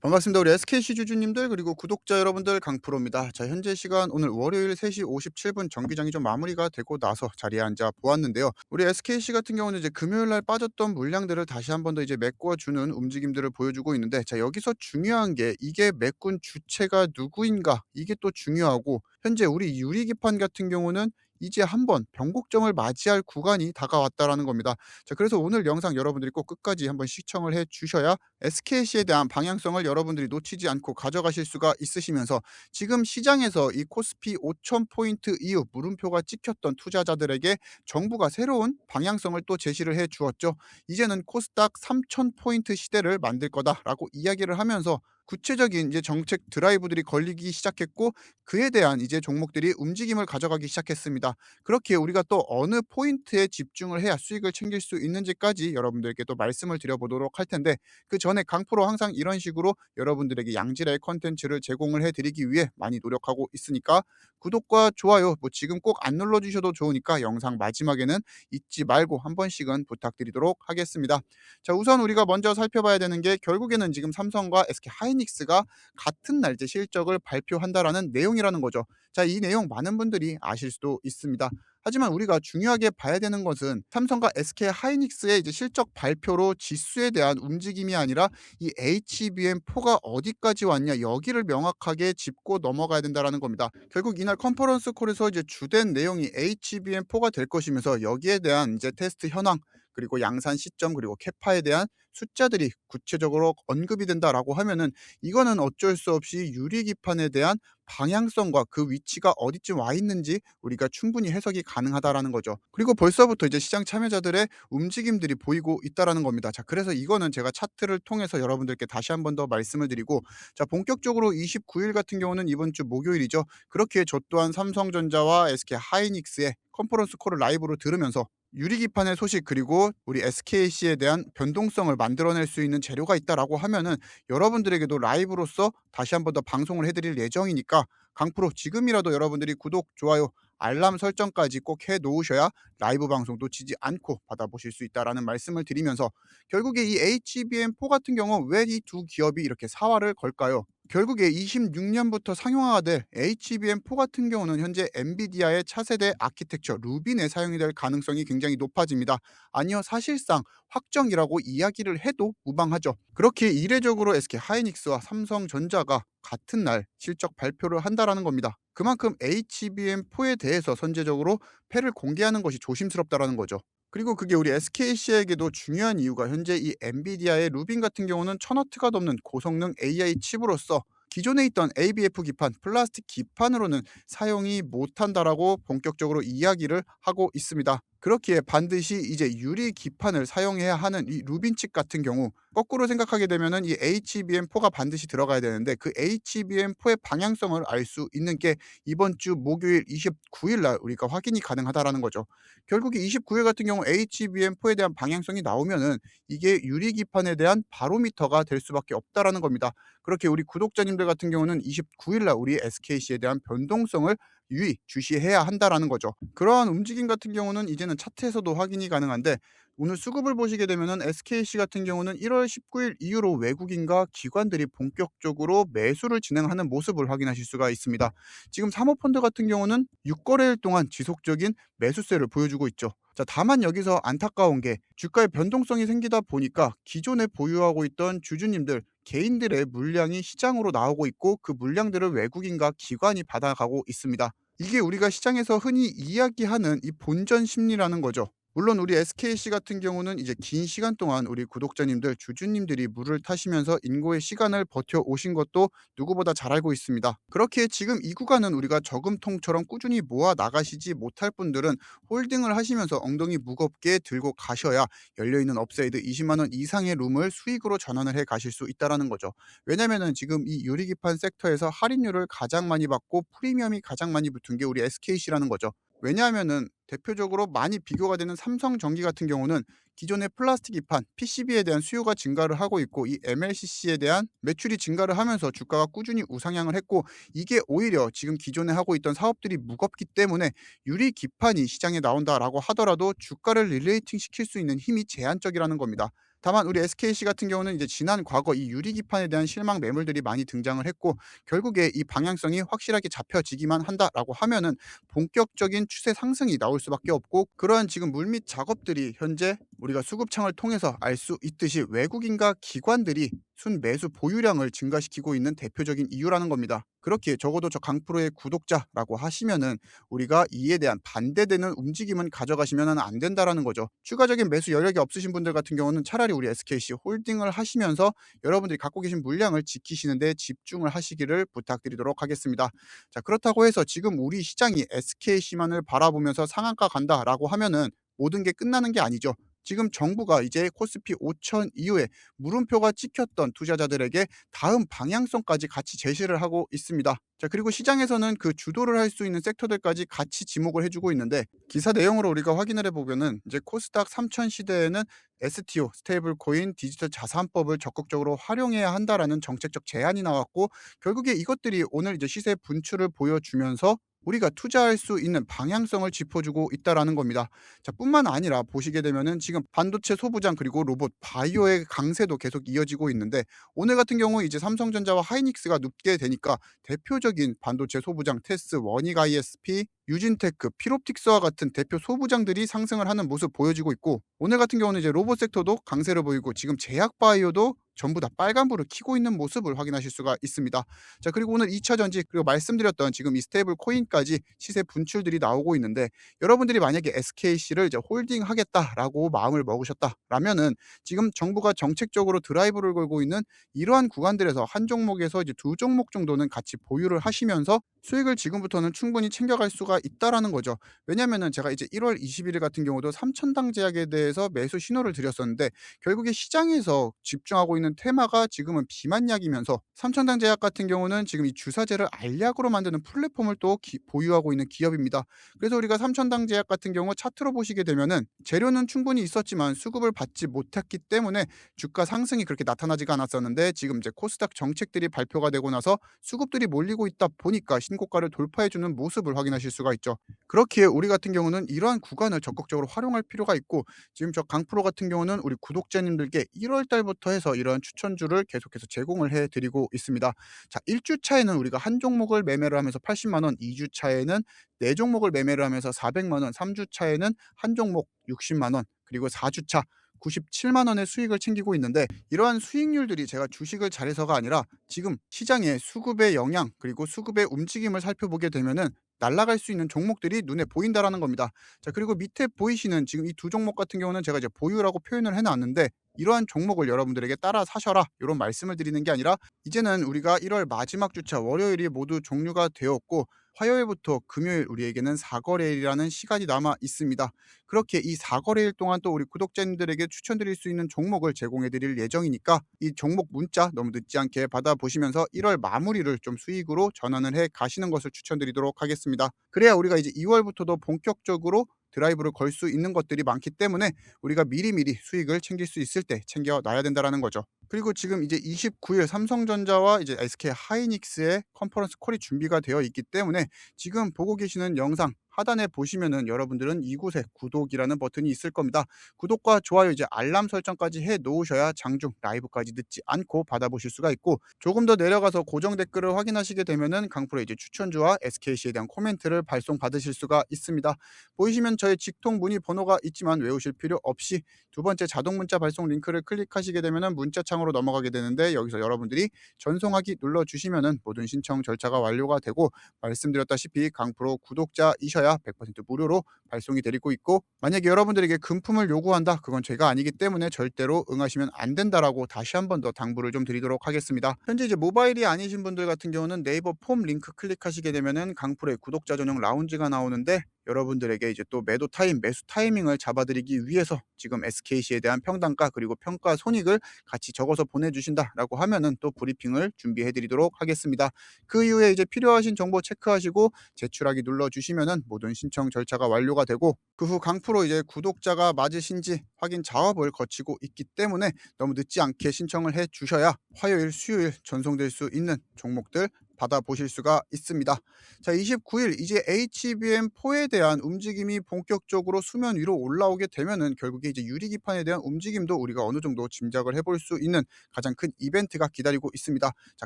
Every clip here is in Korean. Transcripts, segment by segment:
반갑습니다. 우리 SKC 주주님들 그리고 구독자 여러분들 강프로입니다. 자, 현재 시간 오늘 월요일 3시 57분 정기장이 좀 마무리가 되고 나서 자리에 앉아 보았는데요. 우리 SKC 같은 경우는 이제 금요일 날 빠졌던 물량들을 다시 한 번 더 이제 메꿔주는 움직임들을 보여주고 있는데, 자, 여기서 중요한 게 이게 메꾼 주체가 누구인가, 이게 또 중요하고, 현재 우리 유리기판 같은 경우는 이제 한번 변곡점을 맞이할 구간이 다가왔다라는 겁니다. 자, 그래서 오늘 영상 여러분들이 꼭 끝까지 한번 시청을 해 주셔야 SKC에 대한 방향성을 여러분들이 놓치지 않고 가져가실 수가 있으시면서, 지금 시장에서 이 코스피 5,000포인트 이후 물음표가 찍혔던 투자자들에게 정부가 새로운 방향성을 또 제시를 해 주었죠. 이제는 코스닥 3,000포인트 시대를 만들 거다라고 이야기를 하면서 구체적인 이제 정책 드라이브들이 걸리기 시작했고, 그에 대한 이제 종목들이 움직임을 가져가기 시작했습니다. 그렇게 우리가 또 어느 포인트에 집중을 해야 수익을 챙길 수 있는지까지 여러분들께 또 말씀을 드려보도록 할 텐데, 그 전에 강프로 항상 이런 식으로 여러분들에게 양질의 컨텐츠를 제공을 해드리기 위해 많이 노력하고 있으니까, 구독과 좋아요 뭐 지금 꼭 안 눌러주셔도 좋으니까 영상 마지막에는 잊지 말고 한 번씩은 부탁드리도록 하겠습니다. 자, 우선 우리가 먼저 살펴봐야 되는 게, 결국에는 지금 삼성과 SK 하이닉스가 같은 날 이제 실적을 발표한다라는 내용이라는 거죠. 자, 이 내용 많은 분들이 아실 수도 있습니다. 하지만 우리가 중요하게 봐야 되는 것은, 삼성과 SK 하이닉스의 이제 실적 발표로 지수에 대한 움직임이 아니라 이 HBM4가 어디까지 왔냐, 여기를 명확하게 짚고 넘어가야 된다라는 겁니다. 결국 이날 컨퍼런스 콜에서 이제 주된 내용이 HBM4가 될 것이면서, 여기에 대한 이제 테스트 현황, 그리고 양산 시점, 그리고 캐파에 대한 숫자들이 구체적으로 언급이 된다라고 하면은, 이거는 어쩔 수 없이 유리기판에 대한 방향성과 그 위치가 어디쯤 와 있는지 우리가 충분히 해석이 가능하다라는 거죠. 그리고 벌써부터 이제 시장 참여자들의 움직임들이 보이고 있다라는 겁니다. 자, 그래서 이거는 제가 차트를 통해서 여러분들께 다시 한 번 더 말씀을 드리고, 자, 본격적으로 29일 같은 경우는 이번 주 목요일이죠. 그렇게 저 또한 삼성전자와 SK 하이닉스의 컨퍼런스 콜을 라이브로 들으면서 유리기판의 소식, 그리고 우리 SKC에 대한 변동성을 만들어낼 수 있는 재료가 있다라고 하면은, 여러분들에게도 라이브로서 다시 한 번 더 방송을 해드릴 예정이니까, 강프로 지금이라도 여러분들이 구독, 좋아요, 알람 설정까지 꼭 해 놓으셔야 라이브 방송 놓치지 않고 받아보실 수 있다라는 말씀을 드리면서, 결국에 이 HBM4 같은 경우 왜 이 두 기업이 이렇게 사활을 걸까요? 결국에 26년부터 상용화가 될 HBM4 같은 경우는 현재 엔비디아의 차세대 아키텍처 루빈에 사용이 될 가능성이 굉장히 높아집니다. 아니요, 사실상 확정이라고 이야기를 해도 무방하죠. 그렇게 이례적으로 SK 하이닉스와 삼성전자가 같은 날 실적 발표를 한다라는 겁니다. 그만큼 HBM4에 대해서 선제적으로 패를 공개하는 것이 조심스럽다라는 거죠. 그리고 그게 우리 SKC에게도 중요한 이유가, 현재 이 엔비디아의 루빈 같은 경우는 1000W가 넘는 고성능 AI 칩으로서 기존에 있던 ABF 기판, 플라스틱 기판으로는 사용이 못한다라고 본격적으로 이야기를 하고 있습니다. 그렇기에 반드시 이제 유리 기판을 사용해야 하는 이 루빈 칩 같은 경우, 거꾸로 생각하게 되면은 이 HBM4가 반드시 들어가야 되는데, 그 HBM4의 방향성을 알 수 있는 게 이번 주 목요일 29일 날 우리가 확인이 가능하다라는 거죠. 결국에 29일 같은 경우 HBM4에 대한 방향성이 나오면은, 이게 유리 기판에 대한 바로미터가 될 수밖에 없다라는 겁니다. 그렇게 우리 구독자님들 같은 경우는 29일 날 우리 SKC에 대한 변동성을 유의 주시해야 한다라는 거죠. 그러한 움직임 같은 경우는 이제는 차트에서도 확인이 가능한데, 오늘 수급을 보시게 되면은 SKC 같은 경우는 1월 19일 이후로 외국인과 기관들이 본격적으로 매수를 진행하는 모습을 확인하실 수가 있습니다. 지금 사모펀드 같은 경우는 6거래일 동안 지속적인 매수세를 보여주고 있죠. 자, 다만 여기서 안타까운 게, 주가의 변동성이 생기다 보니까 기존에 보유하고 있던 주주님들 개인들의 물량이 시장으로 나오고 있고, 그 물량들을 외국인과 기관이 받아가고 있습니다. 이게 우리가 시장에서 흔히 이야기하는 이 본전 심리라는 거죠. 물론 우리 SKC 같은 경우는 이제 긴 시간 동안 우리 구독자님들, 주주님들이 물을 타시면서 인고의 시간을 버텨 오신 것도 누구보다 잘 알고 있습니다. 그렇게 지금 이 구간은 우리가 저금통처럼 꾸준히 모아 나가시지 못할 분들은 홀딩을 하시면서 엉덩이 무겁게 들고 가셔야 열려있는 업사이드 20만 원 이상의 룸을 수익으로 전환을 해 가실 수 있다라는 거죠. 왜냐면은 지금 이 유리기판 섹터에서 할인율을 가장 많이 받고 프리미엄이 가장 많이 붙은 게 우리 SKC라는 거죠. 왜냐하면은 대표적으로 많이 비교가 되는 삼성전기 같은 경우는 기존의 플라스틱 기판, PCB에 대한 수요가 증가를 하고 있고, 이 MLCC에 대한 매출이 증가를 하면서 주가가 꾸준히 우상향을 했고, 이게 오히려 지금 기존에 하고 있던 사업들이 무겁기 때문에 유리 기판이 시장에 나온다라고 하더라도 주가를 릴레이팅 시킬 수 있는 힘이 제한적이라는 겁니다. 다만 우리 SKC 같은 경우는 이제 지난 과거 이 유리기판에 대한 실망 매물들이 많이 등장을 했고, 결국에 이 방향성이 확실하게 잡혀지기만 한다라고 하면은 본격적인 추세 상승이 나올 수밖에 없고, 그러한 지금 물밑 작업들이 현재 우리가 수급창을 통해서 알 수 있듯이 외국인과 기관들이 순매수 보유량을 증가시키고 있는 대표적인 이유라는 겁니다. 그렇게 적어도 저 강프로의 구독자라고 하시면은 우리가 이에 대한 반대되는 움직임은 가져가시면 안 된다라는 거죠. 추가적인 매수 여력이 없으신 분들 같은 경우는 차라리 우리 SKC 홀딩을 하시면서 여러분들이 갖고 계신 물량을 지키시는 데 집중을 하시기를 부탁드리도록 하겠습니다. 자, 그렇다고 해서 지금 우리 시장이 SKC만을 바라보면서 상한가 간다라고 하면은 모든 게 끝나는 게 아니죠. 지금 정부가 이제 코스피 5천 이후에 물음표가 찍혔던 투자자들에게 다음 방향성까지 같이 제시를 하고 있습니다. 자, 그리고 시장에서는 그 주도를 할 수 있는 섹터들까지 같이 지목을 해주고 있는데, 기사 내용으로 우리가 확인을 해보면은 이제 코스닥 3000 시대에는 STO 스테이블 코인 디지털 자산법을 적극적으로 활용해야 한다라는 정책적 제안이 나왔고, 결국에 이것들이 오늘 이제 시세 분출을 보여주면서 우리가 투자할 수 있는 방향성을 짚어주고 있다라는 겁니다. 자, 뿐만 아니라 보시게 되면은 지금 반도체 소부장 그리고 로봇 바이오의 강세도 계속 이어지고 있는데, 오늘 같은 경우 이제 삼성전자와 하이닉스가 눕게 되니까 대표적인 반도체 소부장 테스, 원익 ISP, 유진테크, 필옵틱스와 같은 대표 소부장들이 상승을 하는 모습 보여지고 있고, 오늘 같은 경우는 이제 로봇 섹터도 강세를 보이고 지금 제약 바이오도 전부 다 빨간불을 켜고 있는 모습을 확인하실 수가 있습니다. 자, 그리고 오늘 2차 전지 그리고 말씀드렸던 지금 이 스테이블 코인까지 시세 분출들이 나오고 있는데, 여러분들이 만약에 SKC를 이제 홀딩하겠다라고 마음을 먹으셨다라면은 지금 정부가 정책적으로 드라이브를 걸고 있는 이러한 구간들에서 한 종목에서 이제 두 종목 정도는 같이 보유를 하시면서 수익을 지금부터는 충분히 챙겨갈 수가 있다라는 거죠. 왜냐면은 제가 이제 1월 21일 같은 경우도 삼천당 제약에 대해서 매수 신호를 드렸었는데, 결국에 시장에서 집중하고 있는 테마가 지금은 비만약이면서 삼천당 제약 같은 경우는 지금 이 주사제를 알약으로 만드는 플랫폼을 또 보유하고 있는 기업입니다. 그래서 우리가 삼천당 제약 같은 경우 차트로 보시게 되면은 재료는 충분히 있었지만 수급을 받지 못했기 때문에 주가 상승이 그렇게 나타나지가 않았었는데, 지금 이제 코스닥 정책들이 발표가 되고 나서 수급들이 몰리고 있다 보니까 신고가를 돌파해주는 모습을 확인하실 수가 있죠. 그렇기에 우리 같은 경우는 이러한 구간을 적극적으로 활용할 필요가 있고, 지금 저 강프로 같은 경우는 우리 구독자님들께 1월 달부터 해서 이러한 추천주를 계속해서 제공을 해드리고 있습니다. 자, 1주 차에는 우리가 한 종목을 매매를 하면서 80만 원, 2주 차에는 네 종목을 매매를 하면서 400만 원, 3주 차에는 한 종목 60만 원, 그리고 4주 차 97만 원의 수익을 챙기고 있는데, 이러한 수익률들이 제가 주식을 잘해서가 아니라 지금 시장의 수급의 영향 그리고 수급의 움직임을 살펴보게 되면은 날아갈 수 있는 종목들이 눈에 보인다라는 겁니다. 자, 그리고 밑에 보이시는 지금 이 두 종목 같은 경우는 제가 이제 보유라고 표현을 해놨는데, 이러한 종목을 여러분들에게 따라 사셔라 이런 말씀을 드리는 게 아니라, 이제는 우리가 1월 마지막 주차 월요일이 모두 종료가 되었고 화요일부터 금요일 우리에게는 사거래일이라는 시간이 남아 있습니다. 그렇게 이 사거래일 동안 또 우리 구독자님들에게 추천드릴 수 있는 종목을 제공해 드릴 예정이니까 이 종목 문자 너무 늦지 않게 받아보시면서 1월 마무리를 좀 수익으로 전환을 해 가시는 것을 추천드리도록 하겠습니다. 그래야 우리가 이제 2월부터도 본격적으로 드라이브를 걸 수 있는 것들이 많기 때문에 우리가 미리미리 수익을 챙길 수 있을 때 챙겨놔야 된다는 거죠. 그리고 지금 이제 29일 삼성전자와 이제 SK 하이닉스의 컨퍼런스 콜이 준비가 되어 있기 때문에 지금 보고 계시는 영상 하단에 보시면은 여러분들은 이곳에 구독이라는 버튼이 있을 겁니다. 구독과 좋아요, 이제 알람 설정까지 해 놓으셔야 장중 라이브까지 늦지 않고 받아보실 수가 있고, 조금 더 내려가서 고정 댓글을 확인하시게 되면은 강프로 이제 추천주와 SKC에 대한 코멘트를 발송 받으실 수가 있습니다. 보이시면 저의 직통 문의 번호가 있지만 외우실 필요 없이 두 번째 자동 문자 발송 링크를 클릭하시게 되면은 문자창으로 넘어가게 되는데, 여기서 여러분들이 전송하기 눌러주시면은 모든 신청 절차가 완료가 되고, 말씀드렸다시피 강프로 구독자이셔야 100% 무료로 발송이 되고 있고, 만약에 여러분들에게 금품을 요구한다, 그건 제가 아니기 때문에 절대로 응하시면 안 된다라고 다시 한 번 더 당부를 좀 드리도록 하겠습니다. 현재 이제 모바일이 아니신 분들 같은 경우는 네이버 폼 링크 클릭하시게 되면은 강프로의 구독자 전용 라운지가 나오는데, 여러분들에게 이제 또 매도 타임, 매수 타이밍을 잡아드리기 위해서 지금 SKC에 대한 평단가 그리고 평가 손익을 같이 적어서 보내주신다라고 하면은 또 브리핑을 준비해드리도록 하겠습니다. 그 이후에 이제 필요하신 정보 체크하시고 제출하기 눌러주시면은 모든 신청 절차가 완료가 되고, 그 후 강프로 이제 구독자가 맞으신지 확인 작업을 거치고 있기 때문에 너무 늦지 않게 신청을 해 주셔야 화요일, 수요일 전송될 수 있는 종목들 받아보실 수가 있습니다. 자, 29일 이제 HBM4에 대한 움직임이 본격적으로 수면 위로 올라오게 되면은 결국에 이제 유리기판에 대한 움직임도 우리가 어느 정도 짐작을 해볼 수 있는 가장 큰 이벤트가 기다리고 있습니다. 자,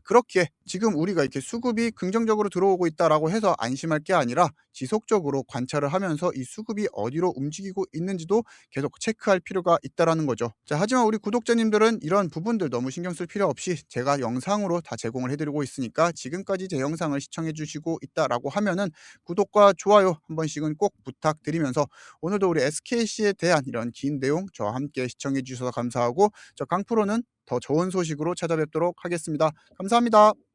그렇기에 지금 우리가 이렇게 수급이 긍정적으로 들어오고 있다라고 해서 안심할 게 아니라 지속적으로 관찰을 하면서 이 수급이 어디로 움직이고 있는지도 계속 체크할 필요가 있다라는 거죠. 자, 하지만 우리 구독자님들은 이런 부분들 너무 신경 쓸 필요 없이 제가 영상으로 다 제공을 해드리고 있으니까 지금까지 제 영상을 시청해 주시고 있다라고 하면은 구독과 좋아요 한 번씩은 꼭 부탁드리면서 오늘도 우리 SKC에 대한 이런 긴 내용 저와 함께 시청해 주셔서 감사하고 저 강프로는 더 좋은 소식으로 찾아뵙도록 하겠습니다. 감사합니다.